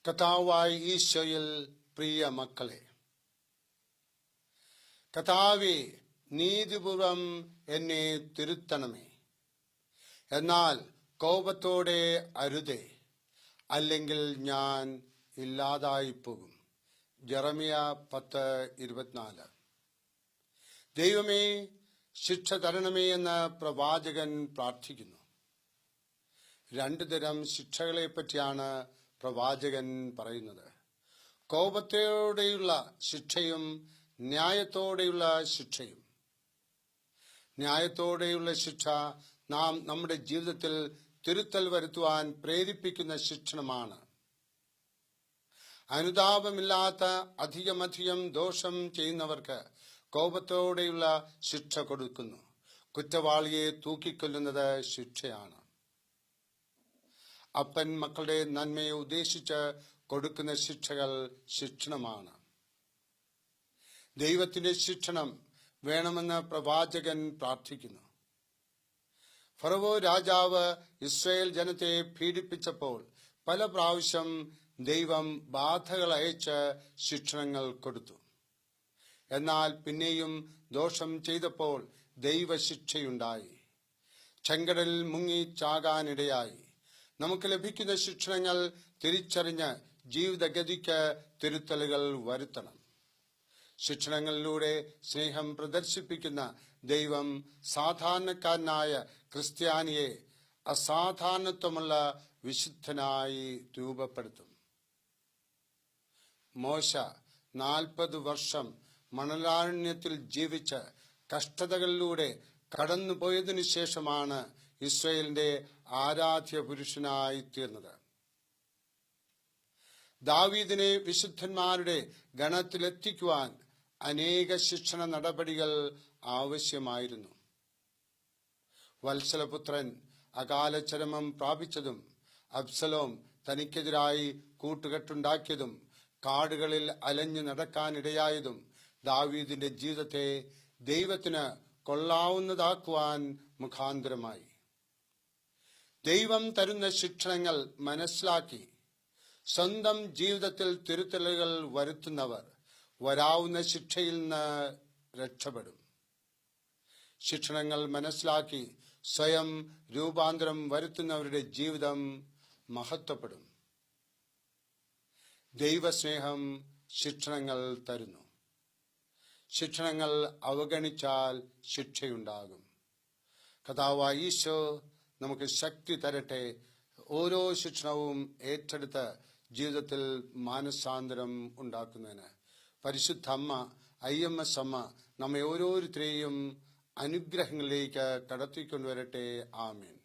കർത്താവായ ഈശോയിൽ പ്രിയ മക്കളെ, കർത്താവേ, നീതിപൂർവം എന്നെ തിരുത്തണമേ. എന്നാൽ കോപത്തോടെ അരുതേ, അല്ലെങ്കിൽ ഞാൻ ഇല്ലാതായിപ്പോകും. ജെറമിയ 10:24. ദൈവമേ, ശിക്ഷ തരണമേ എന്ന് പ്രവാചകൻ പ്രാർത്ഥിക്കുന്നു. രണ്ടു തരം ശിക്ഷകളെ പറ്റിയാണ് പ്രവാചകൻ പറയുന്നത്. കോപത്തോടെയുള്ള ശിക്ഷയും ന്യായത്തോടെയുള്ള ശിക്ഷയും. ന്യായത്തോടെയുള്ള ശിക്ഷ നാം നമ്മുടെ ജീവിതത്തിൽ തിരുത്തൽ വരുത്തുവാൻ പ്രേരിപ്പിക്കുന്ന ശിക്ഷണമാണ്. അനുതാപമില്ലാത്ത അധികം ദോഷം ചെയ്യുന്നവർക്ക് കോപത്തോടെയുള്ള ശിക്ഷ കൊടുക്കുന്നു. കുറ്റവാളിയെ തൂക്കിക്കൊല്ലുന്നത് ശിക്ഷയാണ്. അപ്പൻ മക്കളുടെ നന്മയെ ഉദ്ദേശിച്ച് കൊടുക്കുന്ന ശിക്ഷകൾ ശിക്ഷണമാണ്. ദൈവത്തിന്റെ ശിക്ഷണം വേണമെന്ന് പ്രവാചകൻ പ്രാർത്ഥിക്കുന്നു. ഫറവോ രാജാവ് ഇസ്രായേൽ ജനത്തെ പീഡിപ്പിച്ചപ്പോൾ പല പ്രാവശ്യം ദൈവം ബാധകൾ അയച്ച് ശിക്ഷണങ്ങൾ കൊടുത്തു. എന്നാൽ പിന്നെയും ദോഷം ചെയ്തപ്പോൾ ദൈവശിക്ഷയുണ്ടായി. ചെങ്കടലിൽ മുങ്ങി ചാകാനിടയായി. നമുക്ക് ലഭിക്കുന്ന ശിക്ഷണങ്ങൾ തിരിച്ചറിഞ്ഞ് ജീവിതഗതിക്ക് തിരുത്തലുകൾ വരുത്തണം. ശിക്ഷണങ്ങളിലൂടെ സ്നേഹം പ്രദർശിപ്പിക്കുന്ന ദൈവം സാധാരണക്കാരനായ ക്രിസ്ത്യാനിയെ അസാധാരണത്വമുള്ള വിശുദ്ധനായി രൂപപ്പെടുത്തും. മോശ 40 വർഷം മണലാരണ്യത്തിൽ ജീവിച്ച് കഷ്ടതകളിലൂടെ കടന്നുപോയതിനു ശേഷമാണ് ഇസ്രായേലിന്റെ ആരാധ്യ പുരുഷനായി തീർന്നത്. ദാവീദിനെ വിശുദ്ധന്മാരുടെ ഗണത്തിലെത്തിക്കുവാൻ അനേക ശിക്ഷണ നടപടികൾ ആവശ്യമായിരുന്നു. വത്സലപുത്രൻ അകാല ചരമം പ്രാപിച്ചതും, അബ്സലോം തനിക്കെതിരായി കൂട്ടുകെട്ടുണ്ടാക്കിയതും, കാടുകളിൽ അലഞ്ഞു നടക്കാനിടയായതും ദാവീദിന്റെ ജീവിതത്തെ ദൈവത്തിന് കൊള്ളാവുന്നതാക്കുവാൻ മുഖാന്തരമായി. ദൈവം തരുന്ന ശിക്ഷണങ്ങൾ മനസ്സിലാക്കി സ്വന്തം ജീവിതത്തിൽ തിരുത്തലുകൾ വരുത്തുന്നവർ വരാവുന്ന ശിക്ഷയിൽ നിന്ന് രക്ഷപ്പെടും. ശിക്ഷണങ്ങൾ മനസ്സിലാക്കി സ്വയം രൂപാന്തരം വരുത്തുന്നവരുടെ ജീവിതം മഹത്വപ്പെടും. ദൈവസ്നേഹം ശിക്ഷണങ്ങൾ തരുന്നു. ശിക്ഷണങ്ങൾ അവഗണിച്ചാൽ ശിക്ഷയുണ്ടാകും. കർത്താവായ ഈശോ നമുക്ക് ശക്തി തരട്ടെ. ഓരോ ശിക്ഷണവും ഏറ്റെടുത്ത് ജീവിതത്തിൽ മാനസാന്തരം ഉണ്ടാക്കുന്നതിന്. പരിശുദ്ധ അമ്മ IMS അമ്മ നമ്മെ ഓരോരുത്തരെയും അനുഗ്രഹങ്ങളിലേക്ക് കടത്തിക്കൊണ്ടുവരട്ടെ. ആമേൻ.